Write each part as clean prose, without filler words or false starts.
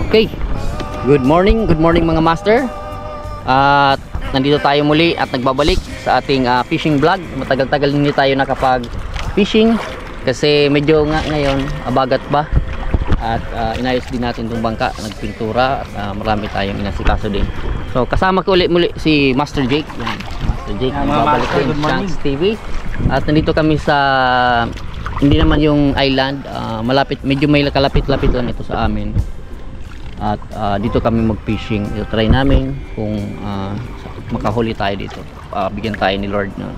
Okay, good morning mga master. At nandito tayo muli at nagbabalik sa ating fishing vlog. Matagal-tagal hindi tayo nakapag fishing kasi medyo ngayon abagat ba. At inayos din natin itong bangka, nagpintura at marami tayong inasikaso din. So kasama ko ulit muli si Master Jake. Yan, Master Jake, nagbabalik din Shanks TV. At nandito kami sa hindi naman yung island, malapit, medyo may kalapit-lapit lang ito sa amin. At dito kami mag-fishing. I-try namin kung makahuli tayo dito. Bigyan tayo ni Lord na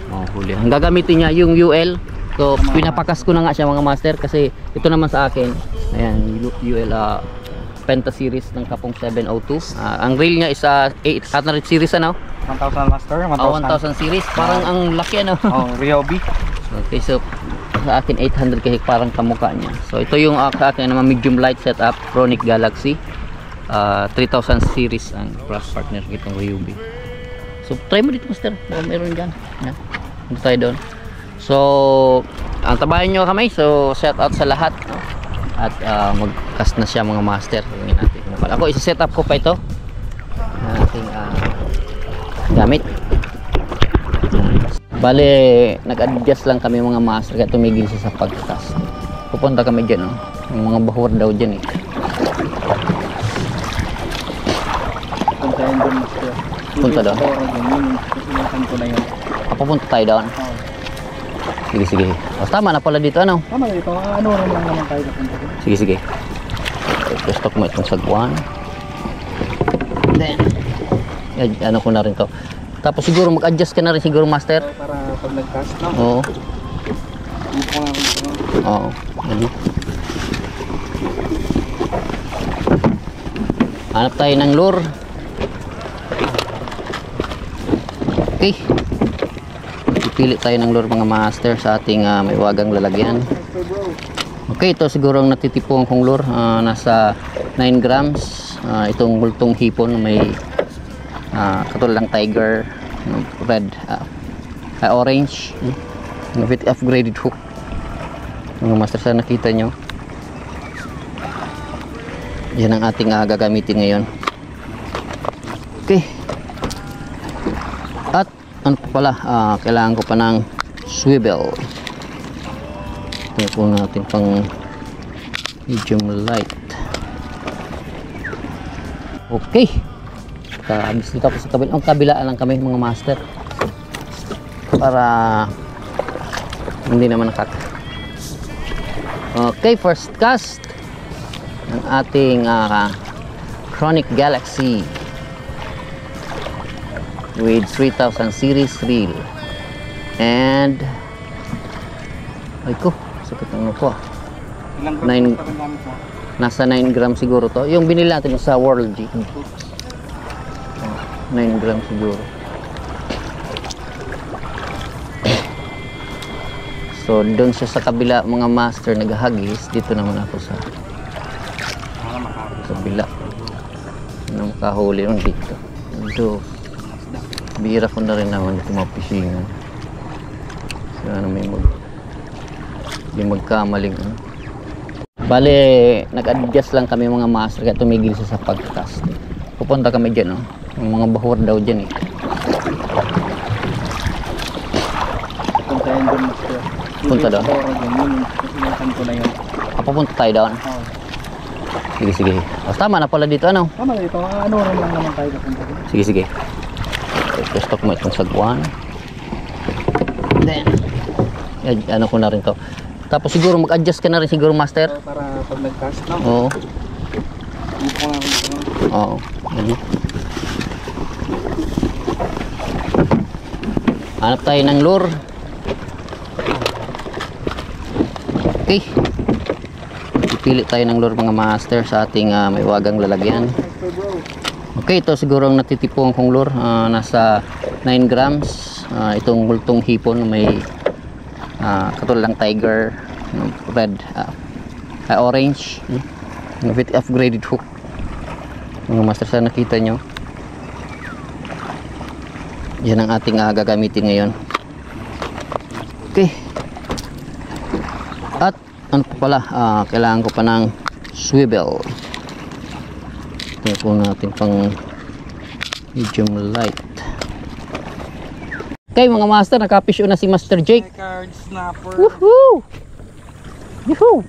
mahuli. Ang gagamitin niya yung UL. So pinapakas ko na nga siya mga master kasi ito naman sa akin. Ayan, UL Penta series ng Kapong 702. Ang reel niya is 800 series ano? 1000 master, 1000 series. Parang ang laki ano? Oh, Ryobi. Okay, so sa akin 800 kasi parang kamukha niya. So ito yung sa akin naman medium light setup, Chronic Galaxy 3000 series ang cross partner itong Ryobi. So try mo dito master, baka meron dyan. Yan. Punta tayo doon. So tabayan nyo kami. So set out sa lahat, no? At mag-cast na siya mga master. Natin. Ako isa-set up ko pa ito na ating gamit. Bale, nag-adjust lang kami mga master kaya tumigil siya sa pag-cast. Pupunta kami dyan, no? Yung mga bahur daw dyan eh. Punta doon. Pupunta tayo doon. Sige, sige. O, tama na pala dito, ano? Tama na dito. Ano lang naman tayo napunta dito. Sige, sige. I-stock mo itong sagwan. Then, ano ko na rin to. Tapos siguro mag-adjust ka na rin siguro master. Para pag nag-cast na. Oo. Dito nga ako. Oo. Ano? Hanap tayo ng lure. Okay. Pipili tayo ng lure mga master sa ating may wagang lalagyan. Okay, ito siguro ang natitipong kong lure. Nasa 9 grams. Itong multong hipon may katulad ng tiger, red, orange, with upgraded hook. Mga master, sa nakita nyo, yan ang ating gagamitin ngayon. Okay, at ano pa pala, kailangan ko pa ng swivel. Ito po natin pang medium light. Okay, abis dito ako sa kabila. Ang kabila lang kami mga master para hindi naman nakak. Okay, first cast ng ating Chronic Galaxy with 3000 series reel. And ay ko, sakit ang ko. Ilang Nasa 9 gram siguro to. Yung binili natin sa World G. 9 gram siguro. So doon siya sa kabila mga master naghahagis. Dito naman ako sa kabila na makahuli nun dito. Ito bira ko na rin naman dito mapisingan. Sana may magkamaling bale, nag-adjust lang kami mga master kaya tumigil siya sa pag-cast. Pupunta kami dyan, no? Yung mga bahur daw dyan eh. Punta doon. Pupunta tayo doon. Sige, sige. O, tama na pala dito, ano? Tama na dito. Ano lang naman tayo napunta dito. Sige, sige. I-stock mo itong sagwan. Then, ano ko na rin to. Tapos siguro mag-adjust ka na rin siguro master. Para pag nag-cast na. Oo. Dito nga ako. Oo. Ano? Hanap tayo ng lure. Okay. Pipili tayo ng lure mga master sa ating may wagang lalagyan. Okay, ito siguro ang natitipong kong lure. Nasa 9 grams. Itong multong hipon may katulad ng tiger, red, orange, with upgraded hook. Mga master, sa nakita nyo, yan ang ating gagamitin ngayon. Okay, at ano pa pala, kailangan ko pa ng swivel. Ito po natin pang medium light. Okay mga master, nakapish na si Master Jake. Checkered snapper. Woohoo! Woohoo!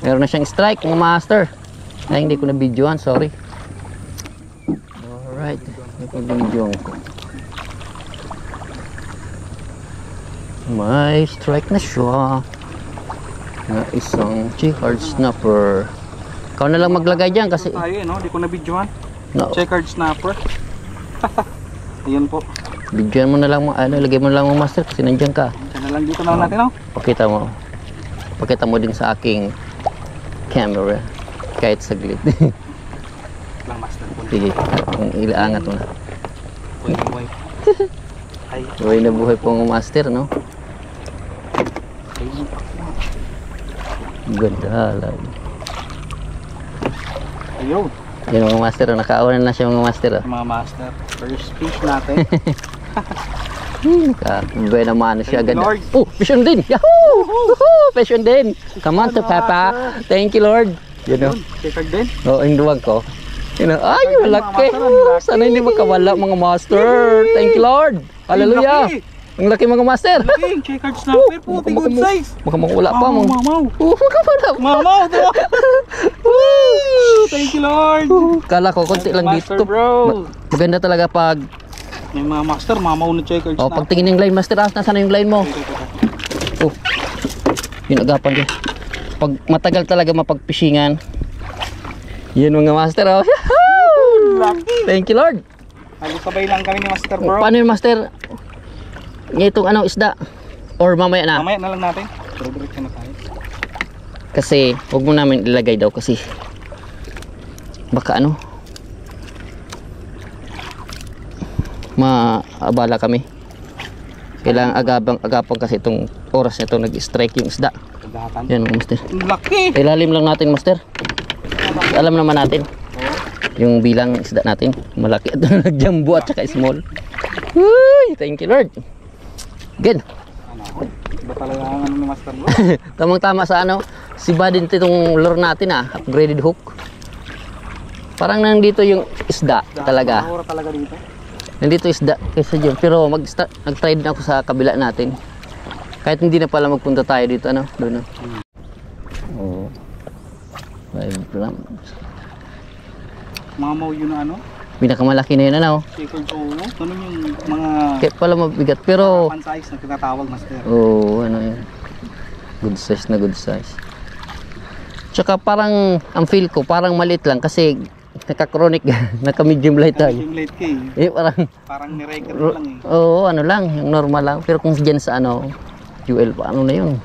Meron na siyang strike mga master. Ay, hindi ko na videoan, sorry. Alright, ito po videoan ko. May strike na siya na isang checkered snapper. Ikaw na lang maglagay dyan kasi Tayo no? Di ko na videoan. no, Checkered snapper. Ayan po. videoan mo na lang, lagay mo na lang mga master kasi nandiyan ka. Yan na lang dito na natin no? Pakita mo. Pakita mo din sa aking camera kahit saglit. Lang master po. Sige, ilaangat mo na. Buhay. Ay. Buhay na buhay po ang master, no? Ayun. Ganda lang. Ayun. Yan mga master, nakaawanan na siya mga master. Mga master. First fish natin. Buhay naman siya Thank you, agad. Lord. Oh, passion din! Yahoo! Woohoo! Passion din! Come on to Papa. Thank you Lord. You know? Checkered din. Oh, yung duwag ko. You know, ay, Ay, malaki. mga master, ang laki. Sana hindi makawala mga master. Thank you Lord. Hallelujah. Laki. Ang laki mga master. Laki. Checkered snapper po. Good size. Baka makawala pa mo. Mamaw. Makawala pa. Mamaw. Diba? Woo! Thank you Lord. Kala ko, konti lang Master dito. bro. Maganda talaga pag, Yung mga master, mamaw na checkered oh, snapper. pag tingin ng line master, nasaan na yung line mo? Oh, yun agapan dyan. Pag matagal talaga mapagpishingan, yun mga master, oh. Yahoo! Lucky. Thank you Lord. Sabay lang kami ni master bro. Paano yung master? Itong ano, isda? Or mamaya na? Mamaya na lang natin. Diretso na tayo. Kasi, huwag mo namin ilagay daw kasi baka ano, maabala kami. Kailangan agapan kasi itong oras na ito nag-strike yung isda. Pagdahatan. Yan mga master. Laki. Ilalim lang natin master. Alam naman natin yung bilang isda natin. Malaki ito nagjambo at saka small. Uy, thank you Lord. Good. Ano? Iba talaga ang ano ni master bro. Tamang tama sa ano, si Badin itong lure natin upgraded hook. Parang nandito yung isda talaga. Mahura talaga dito. Nandito isda kaysa dyan. Pero nag-try din ako sa kabila natin. Kahit hindi na pala magpunta tayo dito, ano? Doon, no? Oh. 5 grams. Mamaw yun na ano? Pinakamalaki na yun, ano? Checkered oo. Ano yung mga Kaya pala mabigat. Pero, pan size na tinatawag master. oh, ano yun. Good size na good size. Tsaka parang, ang feel ko, parang maliit lang kasi naka-chronic, naka-medium light tayo. Yung late kay. Parang ni-record lang eh. Oo, ano lang, yung normal lang. Pero kung dyan sa ano, UL pa, ano na yun?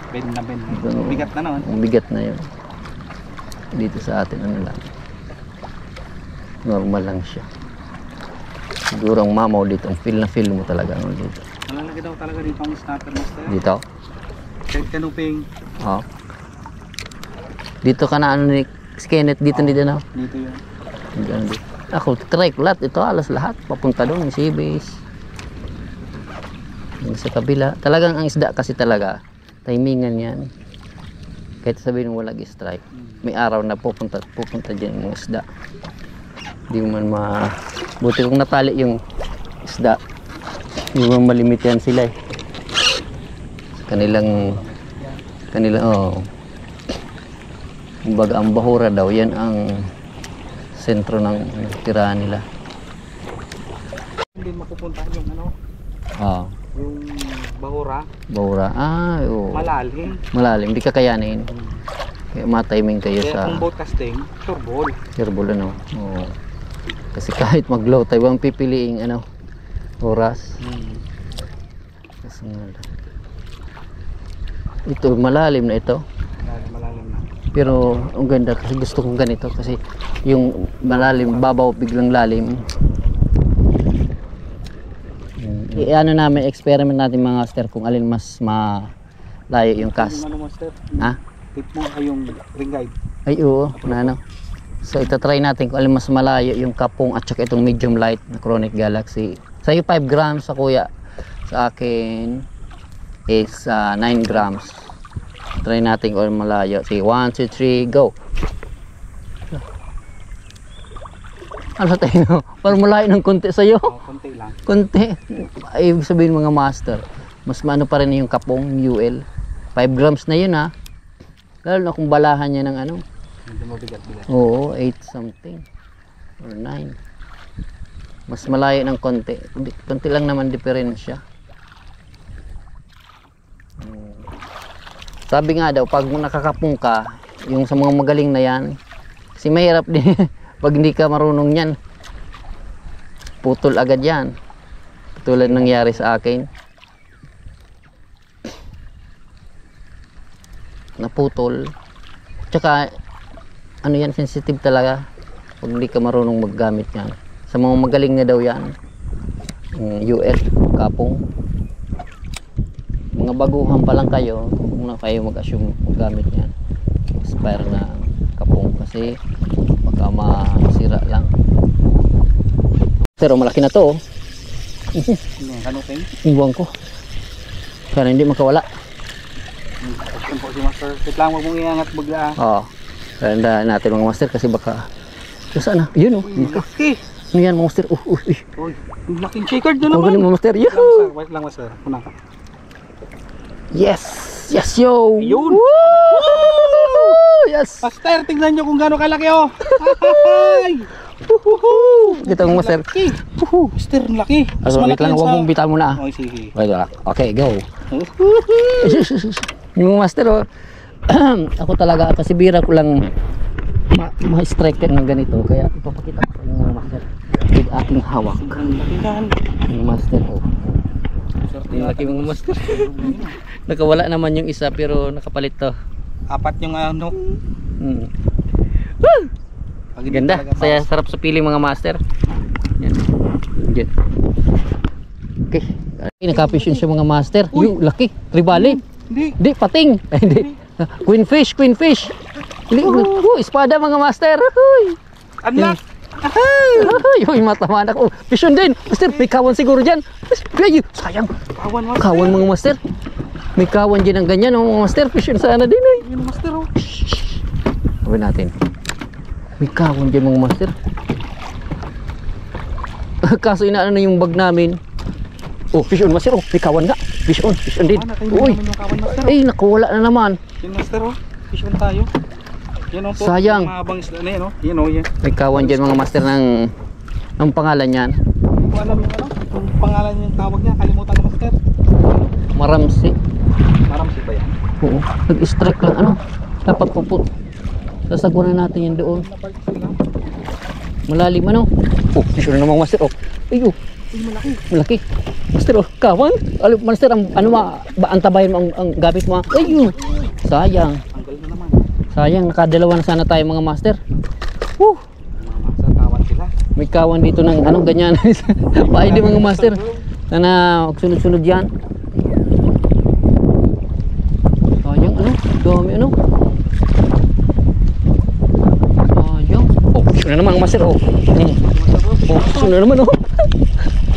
Bend na bend. Ganun. Bigat na naman. Ang bigat na yun. Dito sa atin, ano lang. Normal lang siya. Siguro ang mamaw dito, ang feel na feel mo talaga. Ano, dito. Malalagay daw talaga dito ang snapper master. Dito? Kahit kanuping. Oo. Dito ka na, ano ni Skenet, dito hindi na. Dito yun. Diyan, dito. Ako, try ko lahat. Ito, alas lahat. Papunta doon, yung seabase. Yung sa kabila. Talagang ang isda kasi talaga, timingan yan. Kahit sabihin mo walang strike, may araw na pupunta dyan yung isda. Hindi mo man buti kung natali yung isda, hindi mo malimit yan sila eh. Kanilang oh. Kumbaga ang bahura daw, yan ang sentro ng tirahan nila. Hindi mapupuntahan yung ano, Ah, yung bahura. bahura. Ah, oo. Malalim. Malalim, di kakayanin. Kaya matiming kayo Kaya sa kung boat casting, sure ball. Sirbol, ano. Oo. Kasi kahit mag-low tayo, ang pipiliing ano, oras. Kasi nga lang. Ito, malalim na ito. Malalim na. Pero ang ganda kasi gusto kong ganito kasi yung malalim, babaw, biglang lalim. Ano namin, experiment natin mga master kung alin mas malayo yung cast. Yung ano master? Ha? Tip mo ay yung ring guide. Ay oo, na ano. So itatry natin kung alin mas malayo yung kapong at saka itong medium light na Chronic Galaxy. Sa'yo 5 grams sa kuya. Sa akin is 9 grams. Try natin kung alin malayo. Sige, 1, 2, 3, go! Ano tayo? Parang malayo ng konti sa'yo. Oh, konti lang. Konti. Ay, ibig sabihin mga master, mas maano pa rin yung kapong UL. 5 grams na yun ha. Lalo na kung balahan niya ng ano. Medyo mabigat-bigat. Oo, 8 something. Or 9. Mas malayo ng konti. Konti lang naman diferensya. Sabi nga daw, pag nakakapong ka, yung sa mga magaling na yan, kasi mahirap din pag hindi ka marunong yan. Putol agad yan. Tulad nangyari sa akin. Naputol. Tsaka, ano yan, sensitive talaga. Pag hindi ka marunong maggamit yan. Sa mga magaling na daw yan. UL, kapong. Mga baguhan pa lang kayo, kung na kayo mag-assume maggamit yan. Expire na kapong kasi baka masira lang. Pero malaki na to. Kanuping. Iwan ko. Sana hindi makawala. Yan po si Master. Wait lang, huwag mong iangat bagla. Oo. Tanda natin mga master kasi baka saan na? Yun o. Laki. Ano yan mga master? Uy. Uy, yung laking shaker doon Huwag naman. mga master. Wait lang, Yahoo! Master. Wait lang, Master. Punang ka. Yes! Yes yo! Ayun! Woo! Yes! Master, tingnan nyo kung gano'ng kalaki oh. Ay! Ito mga master. Laki. Master, ang laki. Mas Also, wait malaki lang. yan Huwag sa... mong bitaw muna. Okay, sige. Wait lang. Okay, go. Yung master oh. Ako talaga kasi bira ko lang ma-strike ng ganito kaya ipapakita ko sa inyo mga master with aking hawak. Sobrang laki yan. Yung master oh. Yung laki mga master. Nakawala naman yung isa pero nakapalit to. Apat yung ano. Pag hindi Ganda. talaga Saya sarap sa piling mga master. Yan. Yan. Okay. Nakapish yun siya mga master. Yung laki. Tribali. Hindi. Hindi, pating. Ay, hindi. Queenfish. Hindi, espada mga master. Uy. Anak. Uy, matamaan ako. Fish yun din. Master, may kawan siguro dyan. Ay, sayang. Kawan, Master. Kawan mga master. May kawan dyan ng ganyan mga master. Fish yun sana din eh. Yun, Master oh. Gawin natin. May kawan dyan mga master. Kaso inaano na yung bag namin. Oh, fish on master. Oh, may kawan nga. Fish on din. Uy. Namin yung kawan, Master. Ay, nakawala na naman. Yun, Master oh. Fish on tayo. Yan oh po. Sayang. Mahabang isda na yan oh. Yan oh, yan. May kawan dyan mga master ng pangalan yan. Hindi ko alam yung ano. Yung pangalan yung tawag niya. Kalimutan ko, Master. Maramsi. Maramsi ba yan? Oo. Nag-strike lang ano. Dapat puput. Sasagunan natin yan doon. Malalim ano. Oh, fish on na mga master. Oh. Ay, oh. Uy, malaki. Malaki. Master, oh, kawan. Master, ano antabayan mo ang gamit mo. Ayun. Sayang. Tanggal na naman. Sayang, nakadalawa na sana tayo mga master. Woo! Mga master, kawan sila. May kawan dito ng anong ganyan. Paide mga master. Na sunod-sunod yan. Sayang, ano? Dami, ano? Sayang. Oh, ano naman mga master, oh. Oh, sunod naman, oh.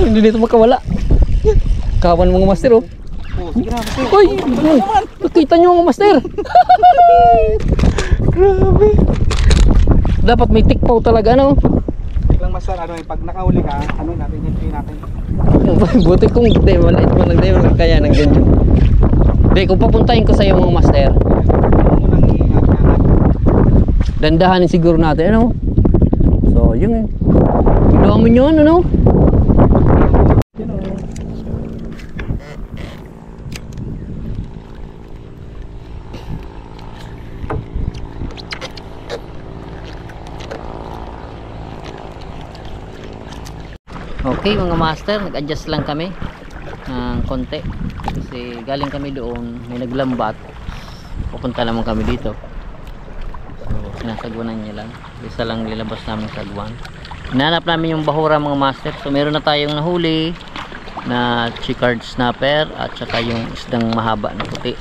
Hindi dito makawala. Kawan mga master, oh. Oh, sige na, Master. Uy, nakita nyo mga master. Grabe. Dapat may tikpaw talaga, no? Lang, Master, ano eh, pag nakahuli ka, ano natin, entry natin. Buti kung hindi, maliit mo lang, hindi mo kaya ng ganyan. Hindi, kung papuntahin ko sa iyo mga master, Unang iingat-ingat. dandahanin siguro natin, ano? So, yun eh. Ang dami nyo, ano? Yun oh. Okay mga master, nag-adjust lang kami ng konti kasi galing kami doon, may naglambat, pupunta naman kami dito, so sinasagwanan niya lang, isa lang nilabas namin sagwan. Hinanap namin yung bahura mga master, so meron na tayong nahuli na chicard snapper at saka yung isdang mahaba na puti,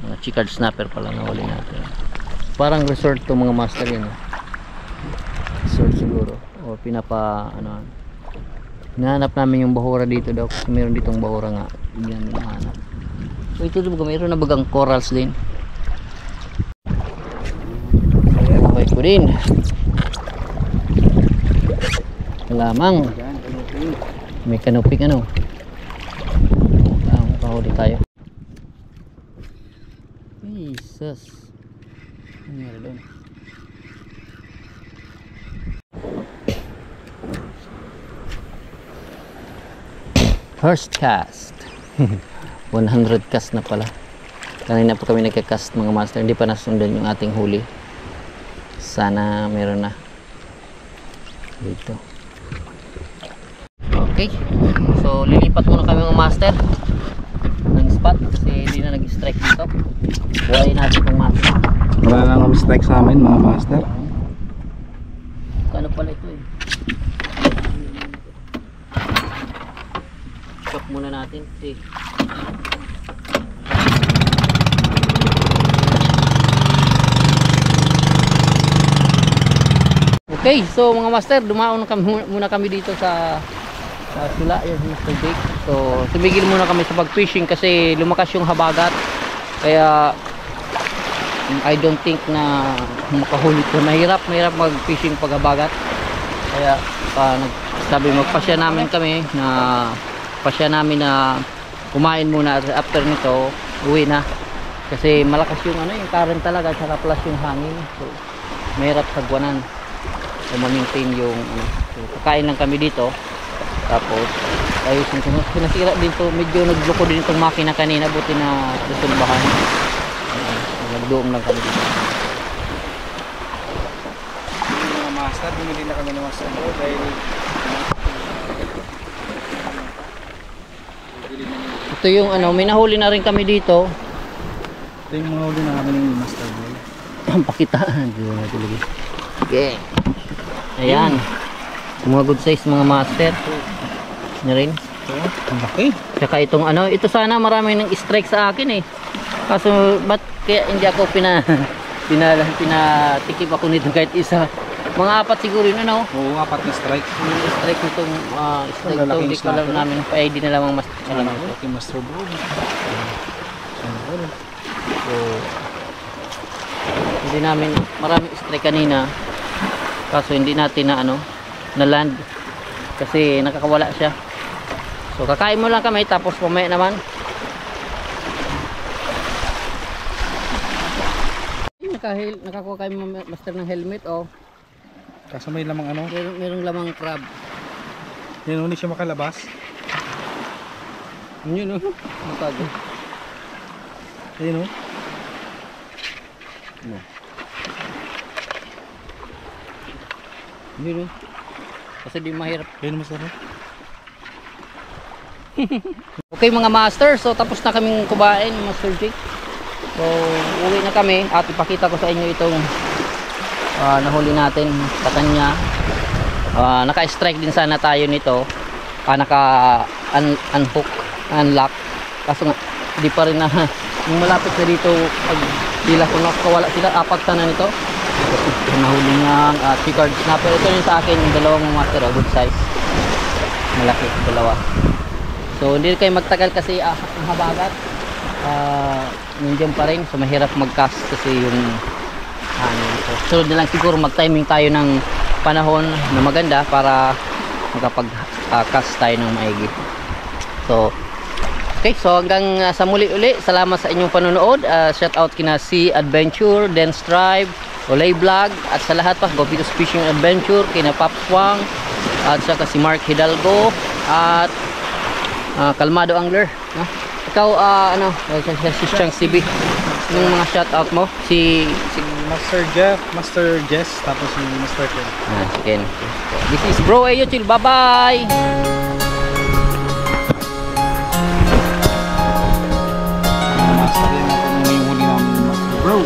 mga chicard snapper pala nahuli natin. Parang resort to mga master yun, resort siguro o pinapa ano. Hinahanap namin yung bahura dito daw kasi meron ditong bahura nga. Bigyan namin nahanap. So ito diba, meron na bagang corals din. Okay ko din. lamang. May kanuping ano. Kahuli tayo. Jesus. Ano meron doon? First cast. 100 cast na pala. Kanina pa kami nagka-cast mga master. Hindi pa nasundan yung ating huli. Sana meron na. Dito. Okay. So lilipat muna kami mga master ng spot kasi hindi na nag-strike dito. Buhayin natin itong master. Wala lang kami strike sa amin mga master. Kano pala ito eh. Chop muna natin. Okay, so mga master, dumaon muna kami dito sa sula, yan Mr. Jake. So, tumigil muna kami sa pag-fishing kasi lumakas yung habagat. Kaya I don't think na makahuli ko. Mahirap mag-fishing pag habagat. Kaya nagsabi magpasya namin kami na kumain muna at after nito uwi na. Kasi malakas yung yung current talaga at plus yung hangin. So, mahirap sagwanan. So, ma-maintain yung so, kakain lang kami dito. Tapos ayusin ko. Pinasira din to, medyo nagloko din itong makina kanina, buti na resolbahan. Nagdoom lang kami dito. Mga master, bumili na kami ng master dahil ito yung may nahuli na rin kami dito. ito yung mga huli na kami ng master boy. Pakitaan. Okay. Ayan. Mga good size mga master. Na rin. Okay. Tsaka itong ito sana marami nang strike sa akin eh. Kaso ba't kaya hindi ako pinatikip ako nito kahit isa. Mga 4 siguro yun Oo, 4 na strike. Yung strike nitong strike to, hindi ko alam namin pa ID na lamang mas okay, master bro. So hindi namin maraming strike kanina. Kaso hindi natin na land kasi nakakawala siya. So kakain mo lang kami tapos mamaya naman nakakuha kayo master ng helmet Kaso may lamang merong lamang crab. Yan hindi siya makalabas. Yun matago. Ayun No. Yun kasi di mahirap. Ayun masarap. Okay mga master, so tapos na kaming kumain Master Jake. So uwi na kami at ipakita ko sa inyo itong nahuli natin sa kanya. Naka-strike din sana tayo nito. Unlock. Kaso nga di pa rin na yung malapit na dito pag sila kung nakawala sila, 4 sana nito. Nahuli niya T-card snapper. Ito yung sa akin yung dalawang master, good size. Malaki, dalawa. So hindi kayo magtagal kasi ang habagat nandiyan pa rin, so mahirap mag-cast kasi yung hangin. So sunod na lang siguro mag-timing tayo ng panahon na maganda para makapag-cast tayo ng maigi. So okay, so hanggang sa muli uli, salamat sa inyong panonood. Shout out kina si Adventure, Dance Tribe, Olay Vlog, at sa lahat pa Go Pitos Fishing Adventure, kina Pops Wang, at saka si Mark Hidalgo, at Kalmado Angler. Ikaw si Chang CB. Yung mga shout out mo si Master Jeff, Master Jess, tapos si Master Ken. Si Ken. This is Bro Ayo Chill. Bye bye. Master yan ako nung yung huli namin Master Bro.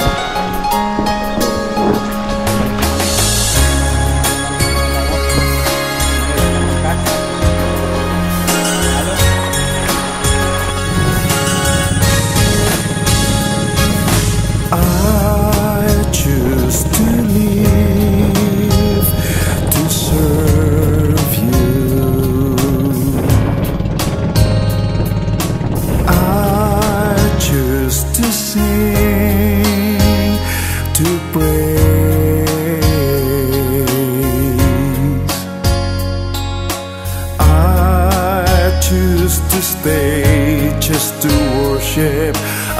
I choose to live to serve you. to worship,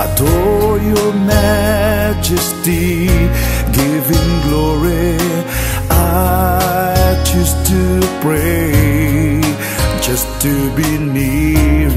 adore your majesty, giving glory. I choose to pray, just to be near